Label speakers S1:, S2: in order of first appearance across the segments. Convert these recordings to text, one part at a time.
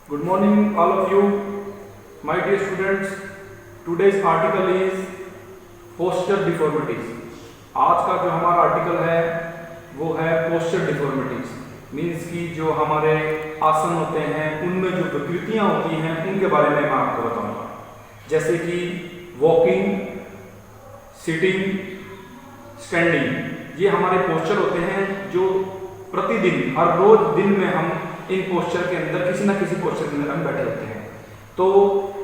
S1: Good morning, all of you, my dear students. Today's article is posture deformities. आज का जो हमारा article है वो है posture deformities. मीन्स कि जो हमारे आसन होते हैं उनमें जो विकृतियां होती हैं उनके बारे में मैं आपको बताऊंगा, जैसे कि वॉकिंग, सिटिंग, स्टैंडिंग। ये हमारे पोस्चर होते हैं जो प्रतिदिन हर रोज दिन में हम इन पोस्चर के अंदर किसी ना किसी पोस्चर के अंदर हम बैठे होते हैं। तो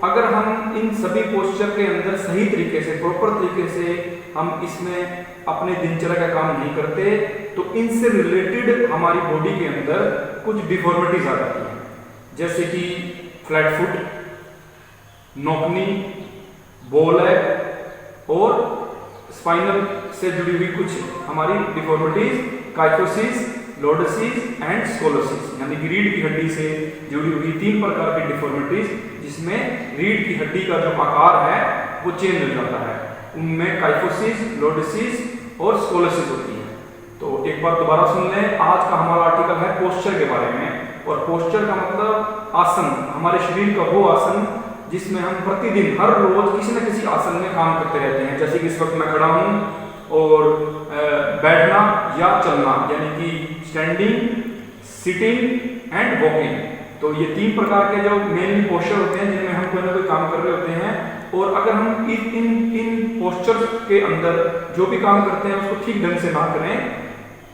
S1: अगर हम इन सभी पोस्चर के अंदर सही तरीके से, प्रॉपर तरीके से हम इसमें अपने दिनचर्या का काम नहीं करते तो इनसे रिलेटेड हमारी बॉडी के अंदर कुछ डिफॉर्मिटीज आ जाती हैं, जैसे कि फ्लैट फुट, नौकनी, बो लेग और स्पाइनल से जुड़ी हुई कुछ हमारी deformities, kyphosis, lordosis and scoliosis, यानी कि रीढ़ की हड्डी से जुड़ी हुई 3 प्रकार की डिफॉर्मिटीज, जिसमें रीढ़ की हड्डी का जो आकार है वो चेंज हो जाता है। उनमें काइफोसिस, लॉर्डोसिस और स्कोलोसिस होती है। तो एक बार दोबारा सुन लें, आज का हमारा आर्टिकल है पोस्चर के बारे में। और पोस्चर का मतलब आसन, हमारे शरीर का वो आसन जिसमें हम प्रतिदिन हर रोज किसी न किसी आसन में काम करते रहते हैं, जैसे कि इस वक्त मैं खड़ा हूं और बैठना या चलना, यानी कि स्टैंडिंग, सिटिंग एंड वॉकिंग। तो ये 3 प्रकार के जो मेनली पोस्चर होते हैं जिनमें हम कोई ना कोई काम कर रहे होते हैं। और अगर हम इन पोस्चर के अंदर जो भी काम करते हैं उसको ठीक ढंग से ना करें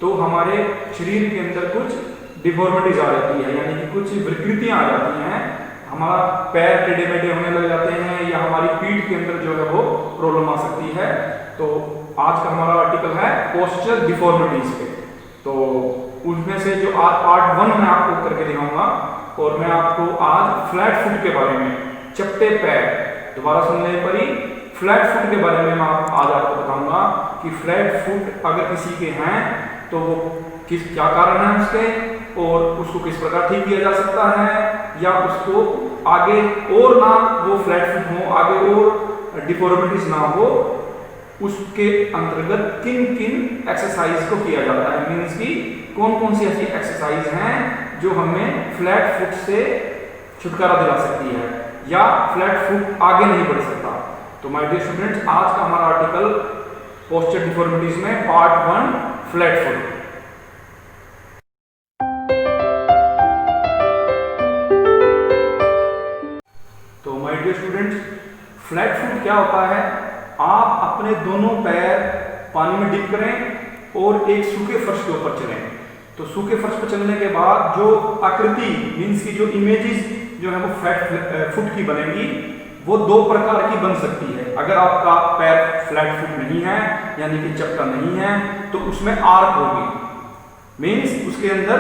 S1: तो हमारे शरीर के अंदर कुछ डिफॉर्मिटीज आ जाती है, यानी कि कुछ विकृतियां आ जाती हैं। हमारा पैर टेढ़े मेढ़े होने लग जाते हैं या हमारी पीठ के अंदर जो है वो प्रॉब्लम आ सकती है। तो आज का हमारा आर्टिकल है पोस्चर डिफॉर्मिटीज पे। तो उनमें से जो आज पार्ट 1 मैं आपको करके दिखाऊंगा, और मैं आपको आज फ्लैट फुट के बारे में, चपटे पैर, दोबारा सुनने पर ही फ्लैट फुट के बारे में मैं आज आपको बताऊंगा कि फ्लैट फुट अगर किसी के हैं तो वो क्या कारण है उसके, और उसको किस प्रकार ठीक किया जा सकता है, या उसको आगे और ना वो फ्लैट फुट हो, आगे और डिफॉर्मिटीज ना हो, उसके अंतर्गत किन किन एक्सरसाइज को किया जाता है। मीन्स की कौन कौन सी ऐसी एक्सरसाइज हैं जो हमें फ्लैट फुट से छुटकारा दिला सकती है या फ्लैट फुट आगे नहीं बढ़ सकता। तो माय डियर स्टूडेंट्स, आज का हमारा आर्टिकल पोस्चर डिफॉर्मिटीज में पार्ट 1 फ्लैट फुट। तो my dear students, flat foot क्या होता है? आप अपने दोनों पैर पानी में डिप करें और एक सूखे फर्श के ऊपर चलें। तो सूखे फर्श पर चलने के बाद जो आकृति, मीन्स की जो इमेजेस जो है वो फ्लैट फुट की बनेगी, वो 2 प्रकार की बन सकती है। अगर आपका पैर फ्लैट फुट नहीं है, यानी कि चपटा नहीं है, तो उसमें आर्क होगी, मीन्स उसके अंदर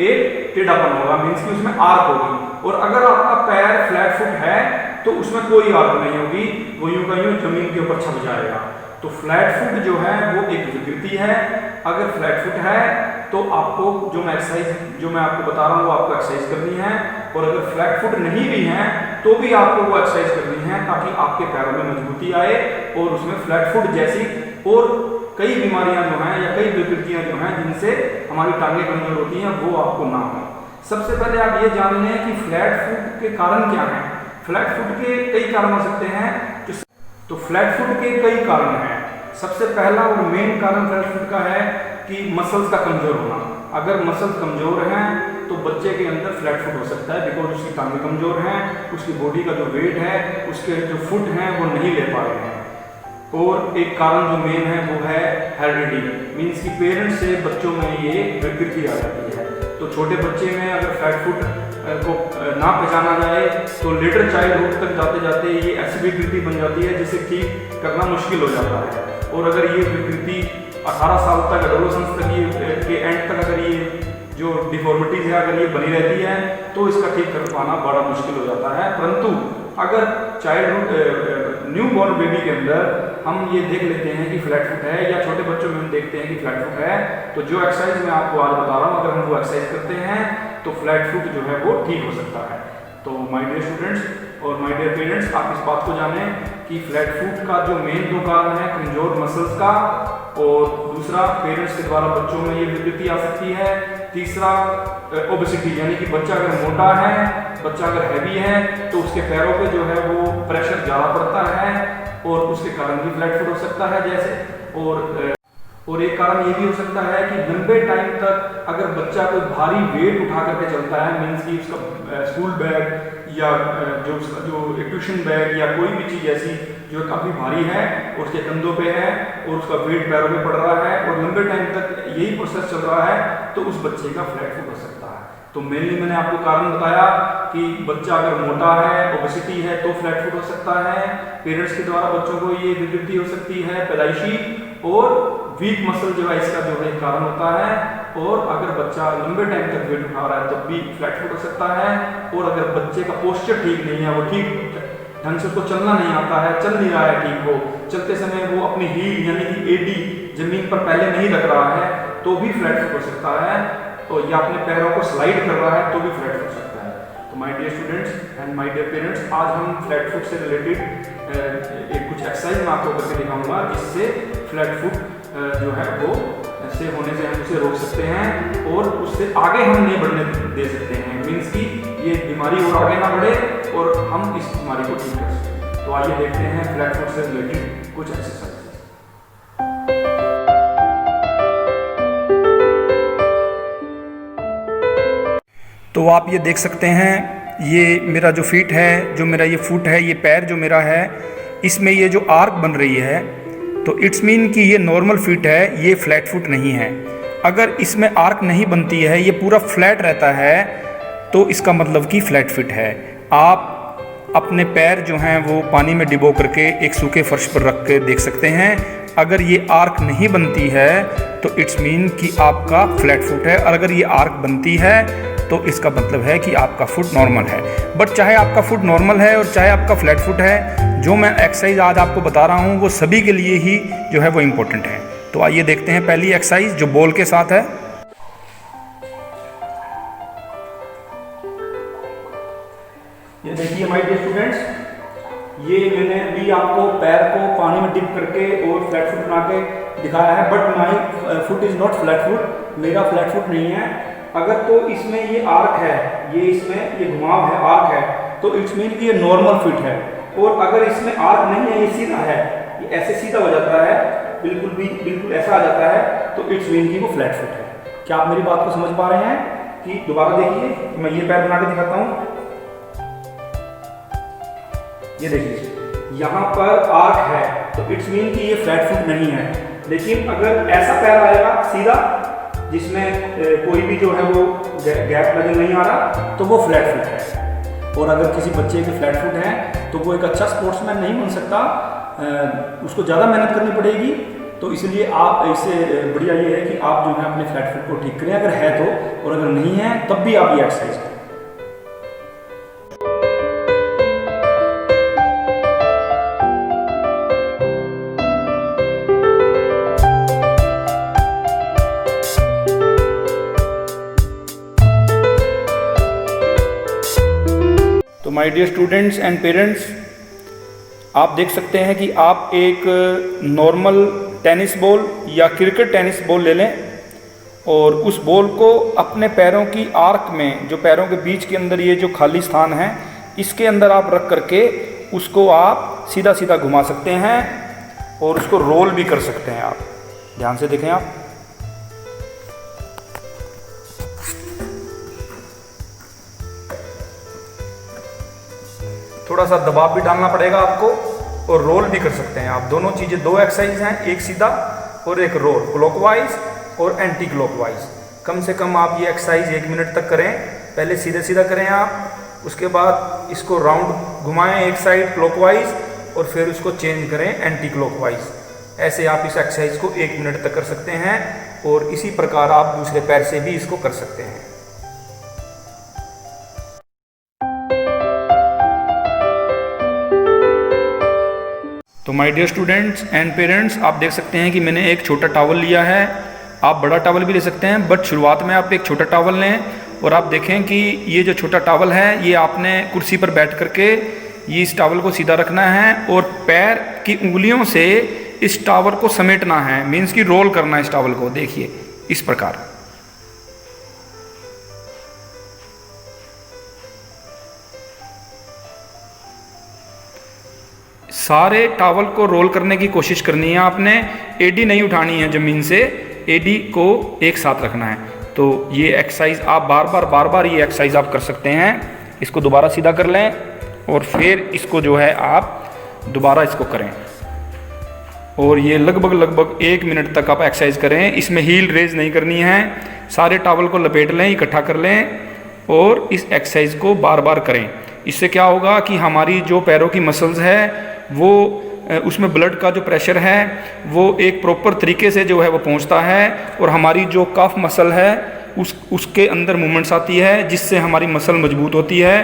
S1: एक टेढ़ापन होगा, मीन्स की उसमें आर्क होगी। और अगर आपका पैर फ्लैट फुट है तो उसमें कोई आर्क नहीं होगी, वो यूं का यूं जमीन के ऊपर छप जाएगा। तो फ्लैट फुट जो है वो एक विकृति है। अगर फ्लैट फुट है तो आपको जो मैं आपको बता रहा हूँ वो आपको एक्सरसाइज करनी है, और अगर फ्लैट फुट नहीं भी है तो भी आपको वो एक्सरसाइज करनी है, ताकि आपके पैरों में मजबूती आए और उसमें फ्लैट फुट जैसी और कई बीमारियां जो हैं या कई विकृतियां जो हैं जिनसे हमारी टांगें कमजोर होती हैं वो आपको ना हो। सबसे पहले आप ये जान लें कि फ्लैट फुट के कारण क्या हैं। फ्लैट फुट के कई कारण हो सकते हैं। तो फ्लैट फुट के कई कारण हैं। सबसे पहला और मेन कारण फ्लैट फुट का है कि मसल्स का कमजोर होना। अगर मसल्स कमजोर हैं तो बच्चे के अंदर फ्लैट फुट हो सकता है, बिकॉज उसकी टांगें कमजोर हैं, उसकी बॉडी का जो वेट है, उसके जो फुट हैं वो नहीं ले पा रहे हैं। और एक कारण जो मेन है वो है हेरिडिटी, मीन्स की पेरेंट्स से बच्चों में ये विकृति आ जाती है। तो छोटे बच्चे में अगर फ्लैट फुट को ना पहचाना जाए तो लेटर चाइल्डहुड तक जाते जाते ये ऐसी विकृति बन जाती है जिसे ठीक करना मुश्किल हो जाता है। और अगर ये विकृति 18 साल तक, एडोलेसेंस तक, ये के एंड तक अगर ये जो डिफॉर्मिटीज है अगर ये बनी रहती है तो इसका ठीक कर पाना बड़ा मुश्किल हो जाता है। परंतु अगर चाइल्डहुड न्यू बॉर्न बेबी के अंदर हम ये देख लेते हैं कि फ्लैट फुट है, या छोटे बच्चों में हम देखते हैं कि फ्लैट फुट है, तो जो एक्सरसाइज मैं आपको आज बता रहा हूँ अगर हम वो एक्सरसाइज करते हैं तो फ्लैट फुट जो है वो ठीक हो सकता है। तो माय डियर स्टूडेंट्स और माय डियर पेरेंट्स, आप इस बात को जानें कि फ्लैट फुट का जो मेन 2 कारण है कमजोर मसल्स का, और दूसरा पेरेंट्स के द्वारा बच्चों में ये विकृति आ सकती है। तीसरा ओबेसिटी, यानी कि बच्चा अगर मोटा है, बच्चा अगर हैवी है तो उसके पैरों पे जो है वो प्रेशर ज़्यादा पड़ता है और उसके कारण भी फ्लैट फुट हो सकता है जैसे। और एक कारण ये भी हो सकता है कि लंबे टाइम तक अगर बच्चा कोई भारी वेट उठा करके चलता है, मीन्स कि उसका स्कूल बैग या जो ट्यूशन बैग या कोई भी चीज़ ऐसी जो काफ़ी भारी है उसके कंधों पे है और उसका वेट पैरों पे पड़ रहा है और लंबे टाइम तक यही प्रोसेस चल रहा है तो उस बच्चे का फ्लैट फुट हो सकता है। तो मेनली मैंने आपको कारण बताया कि बच्चा अगर मोटा है, ओबेसिटी है तो फ्लैट फुट हो सकता है। पेरेंट्स के द्वारा बच्चों को ये विकृति हो सकती है पैदाइशी, और वीक मसल जो है इसका जो है कारण होता है। और अगर बच्चा लंबे टाइम तक वेट उठा रहा है तब भी फ्लैट फुट हो सकता है। और अगर बच्चे का पोस्चर ठीक नहीं है, वो ठीक ढंग से उसको चलना नहीं आता है, चल नहीं रहा है ठीक, वो चलते समय वो अपनी हील यानी कि एडी जमीन पर पहले नहीं रख रहा है तो भी फ्लैट फुट हो सकता है, तो या अपने पैरों को स्लाइड कर रहा है तो भी फ्लैट फुट हो सकता है। तो my dear students and my dear parents, आज हम फ्लैट फुट से रिलेटेड एक कुछ एक्सरसाइज मैं आपको करके दिखाऊंगा जिससे फ्लैट फुट जो है वो ऐसे होने से हम उसे रोक सकते हैं और उससे आगे हम नहीं बढ़ने दे सकते हैं। मीन्स कि ये बीमारी और आगे ना बढ़े और हम इस बीमारी को ठीक कर सकें। तो आइए देखते हैं फ्लैट फुट से रिलेटेड कुछ एक्सरसाइज। तो आप ये देख सकते हैं, ये मेरा जो फीट है, जो मेरा ये फुट है, ये पैर जो मेरा है, इसमें ये जो आर्क बन रही है तो इट्स मीन कि ये नॉर्मल फीट है, ये फ्लैट फुट नहीं है। अगर इसमें आर्क नहीं बनती है, ये पूरा फ्लैट रहता है तो इसका मतलब कि फ्लैट फीट है। आप अपने पैर जो हैं वो पानी में डिबो करके एक सूखे फर्श पर रख के देख सकते हैं। अगर ये आर्क नहीं बनती है तो इट्स मीन कि आपका फ्लैट फुट है, और अगर ये आर्क बनती है तो इसका मतलब है कि आपका फुट नॉर्मल है। बट चाहे आपका फुट नॉर्मल है और चाहे आपका फ्लैट फुट है, जो मैं एक्सरसाइज आज आपको बता रहा हूँ वो सभी के लिए ही जो है वो इम्पोर्टेंट है। तो आइए देखते हैं पहली एक्सरसाइज जो बॉल के साथ है। ये देखिए माय डियर स्टूडेंट्स, ये मैंने भी आपको पैर को पानी में डिप करके और फ्लैट फुट बना के दिखाया है, but my foot is not flat foot, मेरा फ्लैट फुट नहीं है। अगर तो इसमें ये आर्क है, ये इसमें ये घुमाव है, आर्क है, तो इट्स मीन कि ये नॉर्मल फिट है। और अगर इसमें आर्क नहीं है, ये सीधा है, ये ऐसे सीधा हो जाता है, बिल्कुल ऐसा आ जाता है, तो इट्स मीन कि वो फ्लैट फुट है। क्या आप मेरी बात को समझ पा रहे हैं? कि दोबारा देखिए, मैं ये पैर बना के दिखाता हूँ। ये देखिए यहाँ पर आर्क है तो इट्स मीन कि ये फ्लैट फुट नहीं है। लेकिन अगर ऐसा पैर आएगा सीधा जिसमें कोई भी जो है वो गैप नजर नहीं आ रहा तो वो फ्लैट फुट है। और अगर किसी बच्चे के फ्लैट फुट है तो वो एक अच्छा स्पोर्ट्समैन नहीं बन सकता, उसको ज़्यादा मेहनत करनी पड़ेगी। तो इसलिए आप इससे बढ़िया ये है कि आप जो है अपने फ्लैट फुट को ठीक करें अगर है तो, और अगर नहीं है तब भी आप ये एक्सरसाइज करें। तो my dear students and parents, आप देख सकते हैं कि आप एक नॉर्मल टेनिस बॉल या क्रिकेट टेनिस बॉल ले लें और उस बॉल को अपने पैरों की आर्क में, जो पैरों के बीच के अंदर ये जो खाली स्थान है, इसके अंदर आप रख करके उसको आप सीधा सीधा घुमा सकते हैं और उसको रोल भी कर सकते हैं। आप ध्यान से देखें, आप थोड़ा सा दबाव भी डालना पड़ेगा आपको और रोल भी कर सकते हैं आप। दोनों चीज़ें, दो एक्सरसाइज हैं, एक सीधा और एक रोल, क्लॉकवाइज और एंटी क्लॉकवाइज। कम से कम आप ये एक्सरसाइज 1 मिनट तक करें। पहले सीधे सीधा करें आप, उसके बाद इसको राउंड घुमाएं एक साइड क्लॉकवाइज और फिर उसको चेंज करें एंटी क्लॉकवाइज। ऐसे आप इस एक्सरसाइज को 1 मिनट तक कर सकते हैं और इसी प्रकार आप दूसरे पैर से भी इसको कर सकते हैं। तो my dear students and parents, आप देख सकते हैं कि मैंने एक छोटा टॉवल लिया है। आप बड़ा टॉवल भी ले सकते हैं, बट शुरुआत में आप एक छोटा टॉवल लें और आप देखें कि ये जो छोटा टॉवल है ये आपने कुर्सी पर बैठ करके ये इस टॉवल को सीधा रखना है और पैर की उंगलियों से इस टॉवल को समेटना है, मीन्स कि रोल करना है इस टॉवल को। देखिए इस प्रकार। सारे टॉवल को रोल करने की कोशिश करनी है आपने, एडी नहीं उठानी है ज़मीन से, एडी को एक साथ रखना है। तो ये एक्सरसाइज आप बार बार ये एक्सरसाइज आप कर सकते हैं। इसको दोबारा सीधा कर लें और फिर इसको जो है आप दोबारा इसको करें, और ये लगभग 1 मिनट तक आप एक्सरसाइज करें। इसमें हील रेज नहीं करनी है, सारे टॉवल को लपेट लें, इकट्ठा कर लें और इस एक्सरसाइज को बार बार करें। इससे क्या होगा कि हमारी जो पैरों की मसल्स है वो उसमें ब्लड का जो प्रेशर है वो एक प्रॉपर तरीके से जो है वो पहुंचता है, और हमारी जो कफ मसल है उसके अंदर मूवमेंट्स आती है, जिससे हमारी मसल मजबूत होती है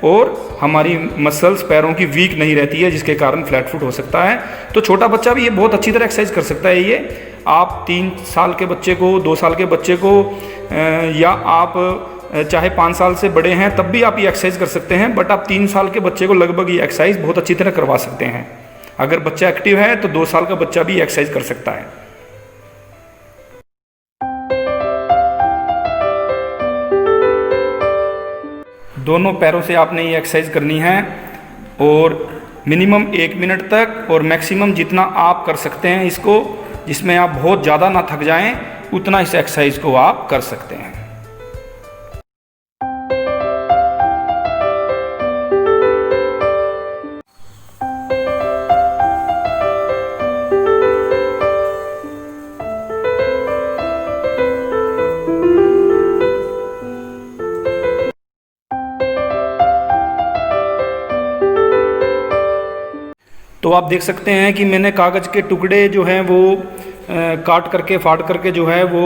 S1: और हमारी मसल्स पैरों की वीक नहीं रहती है, जिसके कारण फ्लैट फुट हो सकता है। तो छोटा बच्चा भी ये बहुत अच्छी तरह एक्सरसाइज कर सकता है। ये आप 3 साल के बच्चे को, 2 साल के बच्चे को, या आप चाहे 5 साल से बड़े हैं तब भी आप ये एक्सरसाइज कर सकते हैं, बट आप 3 साल के बच्चे को लगभग ये एक्सरसाइज बहुत अच्छी तरह करवा सकते हैं। अगर बच्चा एक्टिव है तो 2 साल का बच्चा भी एक्सरसाइज कर सकता है। दोनों पैरों से आपने ये एक्सरसाइज करनी है, और मिनिमम 1 मिनट तक, और मैक्सिमम जितना आप कर सकते हैं इसको, जिसमें आप बहुत ज़्यादा ना थक जाएं, उतना इस एक्सरसाइज को आप कर सकते हैं। तो आप देख सकते हैं कि मैंने कागज़ के टुकड़े जो हैं वो काट करके, फाड़ करके जो है वो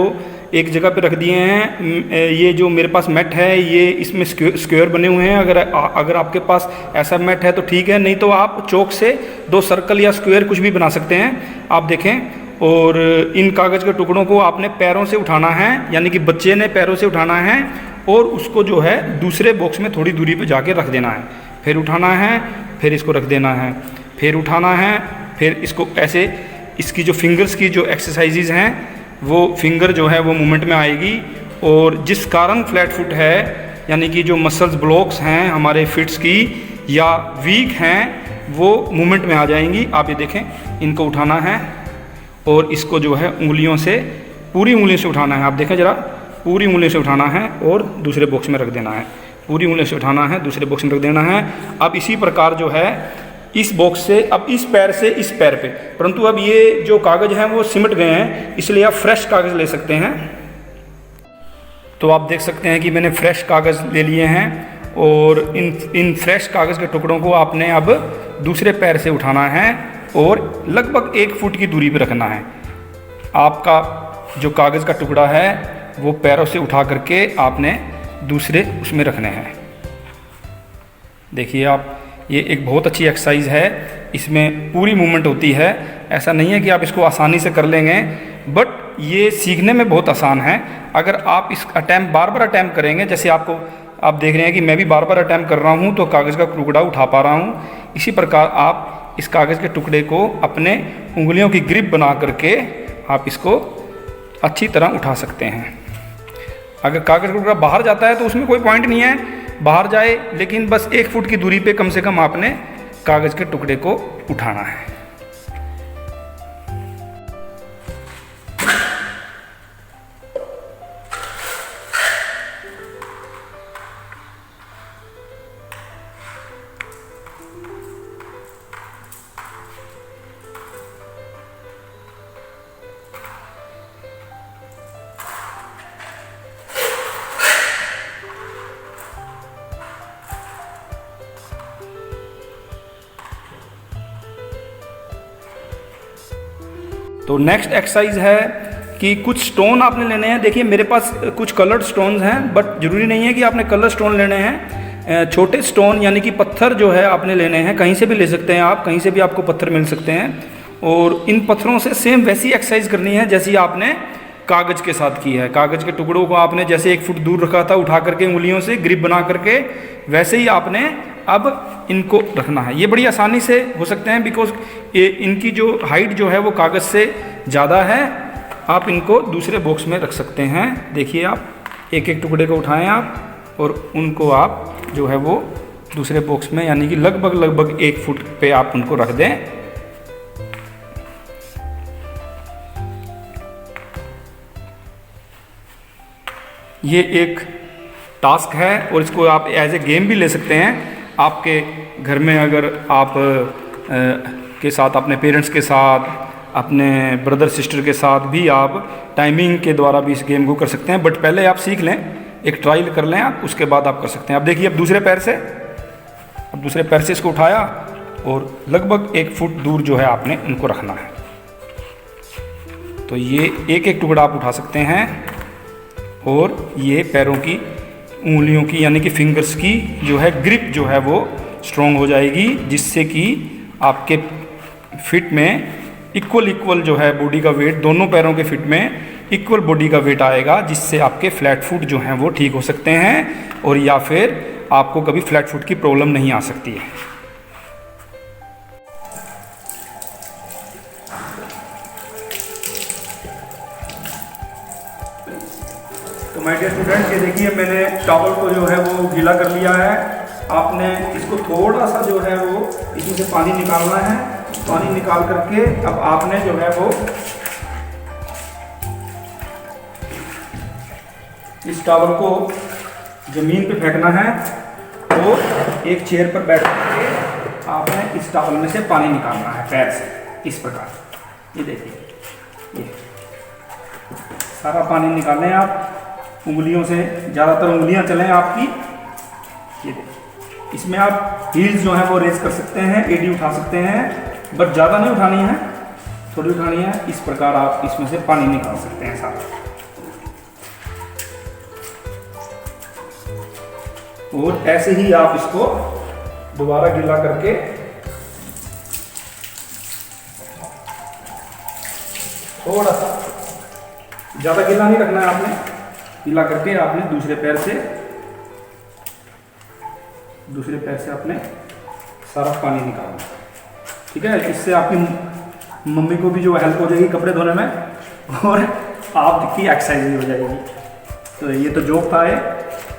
S1: एक जगह पे रख दिए हैं। ये जो मेरे पास मैट है ये इसमें स्क्वायर बने हुए हैं। अगर आपके पास ऐसा मैट है तो ठीक है, नहीं तो आप चौक से 2 सर्कल या स्क्वायर कुछ भी बना सकते हैं। आप देखें, और इन कागज़ के टुकड़ों को आपने पैरों से उठाना है, यानी कि बच्चे ने पैरों से उठाना है, और उसको जो है दूसरे बॉक्स में थोड़ी दूरी पर जाके रख देना है। फिर उठाना है, फिर इसको रख देना है, फिर उठाना है, फिर इसको ऐसे, इसकी जो फिंगर्स की जो एक्सरसाइजेज हैं वो फिंगर जो है वो मूवमेंट में आएगी, और जिस कारण फ्लैट फुट है, यानी कि जो मसल्स ब्लॉक्स हैं हमारे फिट्स की या वीक हैं, वो मूवमेंट में आ जाएंगी। आप ये देखें, इनको उठाना है और इसको जो है उंगलियों से, पूरी उंगलियों से उठाना है। आप देखें ज़रा, पूरी उंगलियों से उठाना है और दूसरे बॉक्स में रख देना है, पूरी उंगलियों से उठाना है, दूसरे बॉक्स में रख देना है। अब इसी प्रकार जो है इस बॉक्स से, अब इस पैर से इस पैर पे, परंतु अब ये जो कागज़ हैं वो सिमट गए हैं, इसलिए आप फ्रेश कागज़ ले सकते हैं। तो आप देख सकते हैं कि मैंने फ्रेश कागज़ ले लिए हैं, और इन फ्रेश कागज़ के टुकड़ों को आपने अब दूसरे पैर से उठाना है और लगभग 1 फुट की दूरी पर रखना है। आपका जो कागज़ का टुकड़ा है वो पैरों से उठा करके आपने दूसरे उसमें रखने हैं। देखिए आप, ये एक बहुत अच्छी एक्सरसाइज है, इसमें पूरी मूवमेंट होती है। ऐसा नहीं है कि आप इसको आसानी से कर लेंगे, बट ये सीखने में बहुत आसान है। अगर आप इस बार बार अटैम्प्ट करेंगे, जैसे आप देख रहे हैं कि मैं भी बार बार अटैम्प्ट कर रहा हूँ तो कागज़ का टुकड़ा उठा पा रहा हूँ, इसी प्रकार आप इस कागज़ के टुकड़े को अपने उंगलियों की ग्रिप बना करके आप इसको अच्छी तरह उठा सकते हैं। अगर कागज़ का टुकड़ा बाहर जाता है तो उसमें कोई पॉइंट नहीं है, बाहर जाए, लेकिन बस 1 फुट की दूरी पे कम से कम आपने कागज़ के टुकड़े को उठाना है। तो नेक्स्ट एक्सरसाइज है कि कुछ स्टोन आपने लेने हैं। देखिए मेरे पास कुछ कलर्ड स्टोन्स हैं, बट ज़रूरी नहीं है कि आपने कलर स्टोन लेने हैं। छोटे स्टोन यानी कि पत्थर जो है आपने लेने हैं, कहीं से भी ले सकते हैं आप, कहीं से भी आपको पत्थर मिल सकते हैं। और इन पत्थरों से सेम वैसी एक्सरसाइज करनी है जैसी आपने कागज़ के साथ की है। कागज़ के टुकड़ों को आपने जैसे 1 फुट दूर रखा था उठा करके उंगलियों से ग्रिप बना करके, वैसे ही आपने अब इनको रखना है। ये बड़ी आसानी से हो सकते हैं, बिकॉज इनकी जो हाइट जो है वो कागज़ से ज़्यादा है। आप इनको दूसरे बॉक्स में रख सकते हैं। देखिए आप एक एक टुकड़े को उठाएं आप, और उनको आप जो है वो दूसरे बॉक्स में, यानी कि लगभग 1 फुट पे आप उनको रख दें। ये एक टास्क है और इसको आप एज ए गेम भी ले सकते हैं। आपके घर में अगर आप के साथ, अपने पेरेंट्स के साथ, अपने ब्रदर सिस्टर के साथ भी आप टाइमिंग के द्वारा भी इस गेम को कर सकते हैं। बट पहले आप सीख लें, एक ट्रायल कर लें आप, उसके बाद आप कर सकते हैं। अब देखिए, अब दूसरे पैर से इसको उठाया और लगभग 1 फुट दूर जो है आपने उनको रखना है। तो ये एक एक टुकड़ा आप उठा सकते हैं और ये पैरों की उंगलियों की, यानी कि फिंगर्स की जो है ग्रिप जो है वो स्ट्रॉन्ग हो जाएगी, जिससे कि आपके फिट में इक्वल जो है बॉडी का वेट, दोनों पैरों के फिट में इक्वल बॉडी का वेट आएगा, जिससे आपके फ्लैट फुट जो हैं वो ठीक हो सकते हैं और या फिर आपको कभी फ्लैट फुट की प्रॉब्लम नहीं आ सकती है। तो माय डियर स्टूडेंट, ये देखिए मैंने टॉवल को जो है वो गीला कर लिया है। आपने इसको थोड़ा सा जो है वो इसमें से पानी निकालना है। पानी निकाल करके अब आपने जो है वो इस टॉवल को ज़मीन पे फेंकना है और एक चेयर पर बैठ करके आपने इस टॉवल में से पानी निकालना है पैर से, इस प्रकार। ये देखिए, ये सारा पानी निकालें आप उंगलियों से, ज़्यादातर उंगलियां चलें आपकी। ये देखिए, इसमें आप हील्स जो है वो रेज कर सकते हैं, एडी उठा सकते हैं, बट ज़्यादा नहीं उठानी है, थोड़ी उठानी है। इस प्रकार आप इसमें से पानी निकाल सकते हैं सारा। और ऐसे ही आप इसको दोबारा गीला करके थोड़ा सा, ज़्यादा गीला नहीं रखना है आपने, गीला करके आपने दूसरे पैर से आपने सारा पानी निकालना, ठीक है। इससे आपकी मम्मी को भी जो हेल्प हो जाएगी कपड़े धोने में और आपकी एक्सरसाइज भी हो जाएगी। तो ये तो जोक था, ये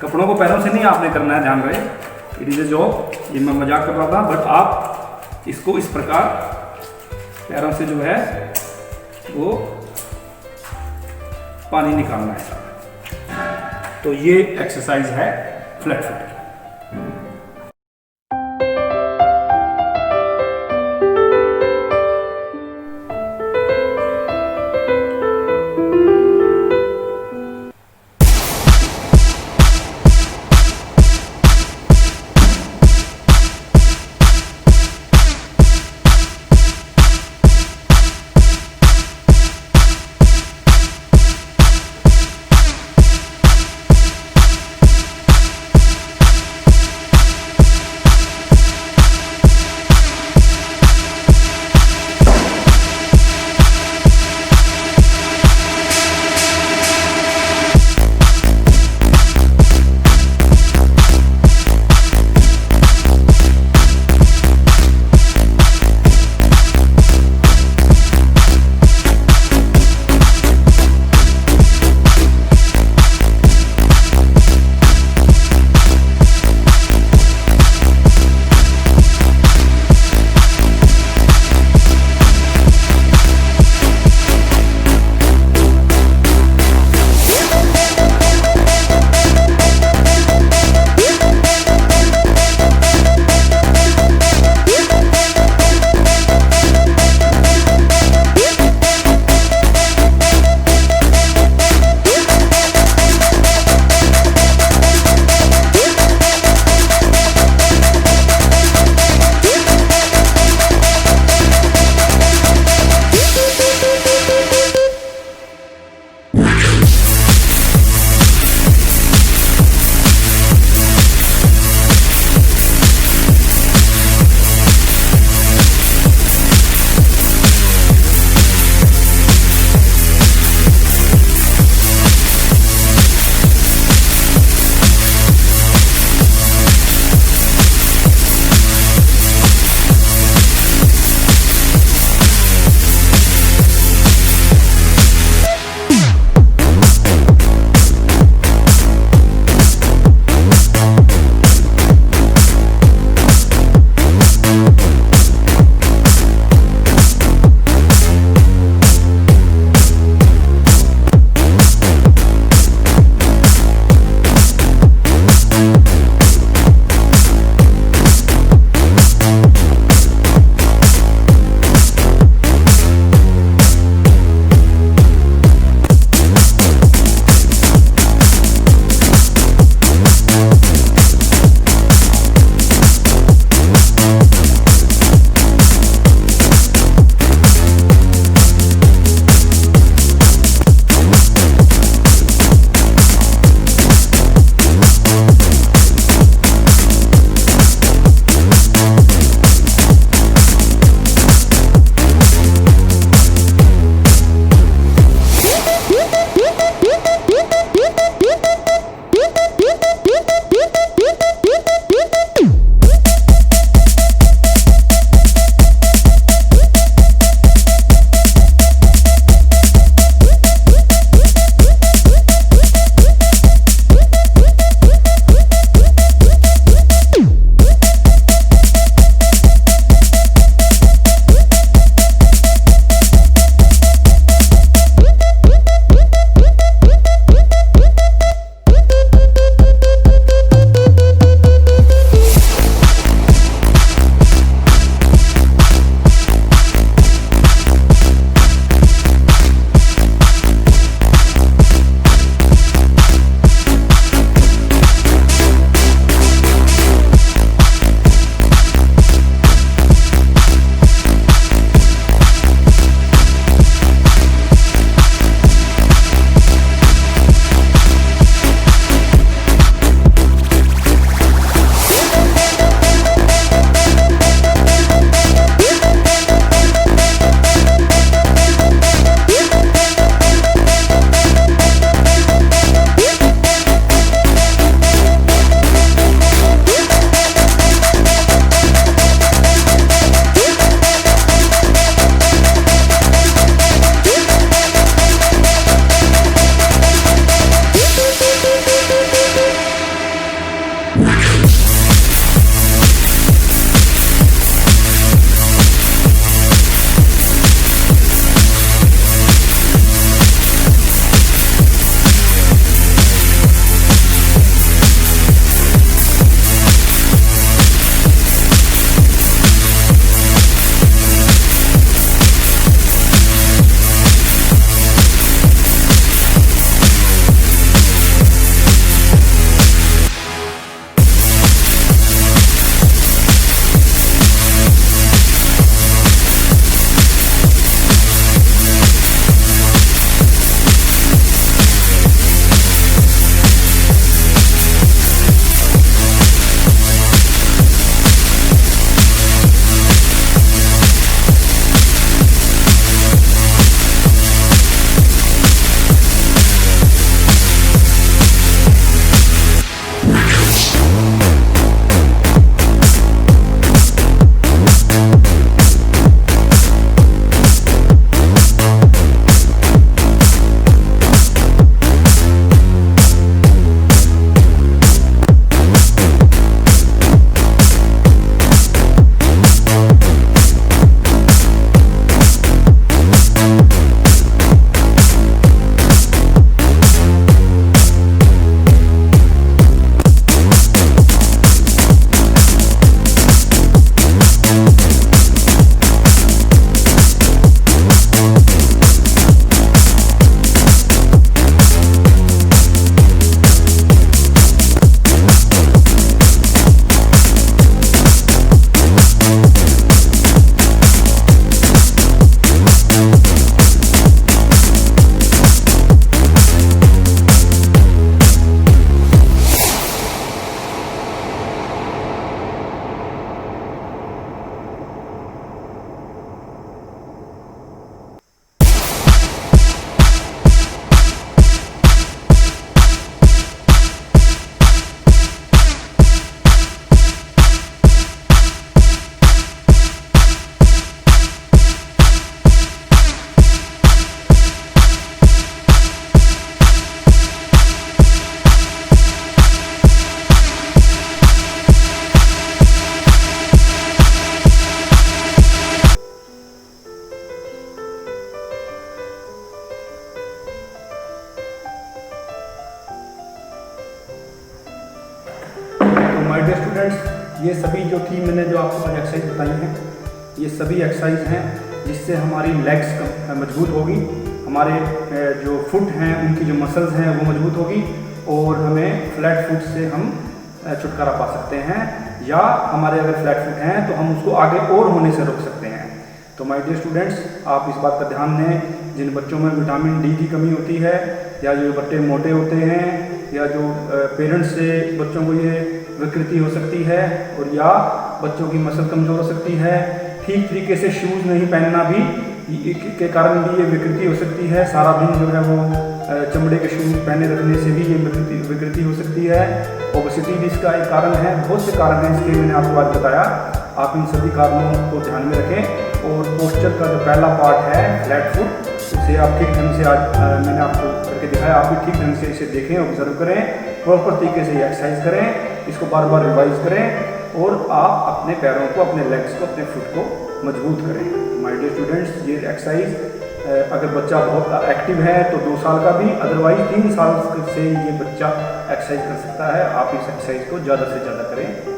S1: कपड़ों को पैरों से नहीं आपने करना है, ध्यान रहे, इट इज़ ए जोक। ये मैं मजाक कर रहा था, बट आप इसको इस प्रकार पैरों से जो है वो पानी निकालना है सारा। तो ये एक्सरसाइज है फ्लैट फुट की।
S2: डियर स्टूडेंट्स, ये सभी जो थी मैंने जो आपको आज एक्सरसाइज बताई हैं, ये सभी एक्सरसाइज हैं जिससे हमारी लेग्स मजबूत होगी, हमारे जो फुट हैं उनकी जो मसल्स हैं वो मजबूत होगी और हमें फ्लैट फुट से हम छुटकारा पा सकते हैं, या हमारे अगर फ्लैट फुट हैं तो हम उसको आगे और होने से रोक सकते हैं। तो माय डियर स्टूडेंट्स, आप इस बात का ध्यान दें, जिन बच्चों में विटामिन डी की कमी होती है, या जो बच्चे मोटे होते हैं, या जो पेरेंट्स से बच्चों को ये विकृति हो सकती है, और या बच्चों की मसल कमज़ोर हो सकती है, ठीक तरीके से शूज़ नहीं पहनना भी के कारण भी ये विकृति हो सकती है। सारा दिन जो है वो चमड़े के शूज़ पहने रखने से भी ये विकृति हो सकती है। ओबेसिटी भी इसका एक कारण है, बहुत से कारण हैं इसके, मैंने आपको आज बताया। आप इन सभी कारणों को ध्यान में रखें और पोस्चर का जो पहला पार्ट है फ्लैट फुट, इसे आप ठीक ढंग से आज मैंने आपको करके दिखाया, आप भी ठीक ढंग से इसे देखें, ऑब्जर्व करें, प्रॉपर तरीके से एक्सरसाइज करें, इसको बार बार रिवाइज करें और आप अपने पैरों को, अपने लेग्स को, अपने फुट को मजबूत करें। माय डियर स्टूडेंट्स, ये एक्सरसाइज अगर बच्चा बहुत एक्टिव है तो 2 साल का भी, अदरवाइज 3 साल से ये बच्चा एक्सरसाइज कर सकता है। आप इस एक्सरसाइज को ज़्यादा से ज़्यादा करें।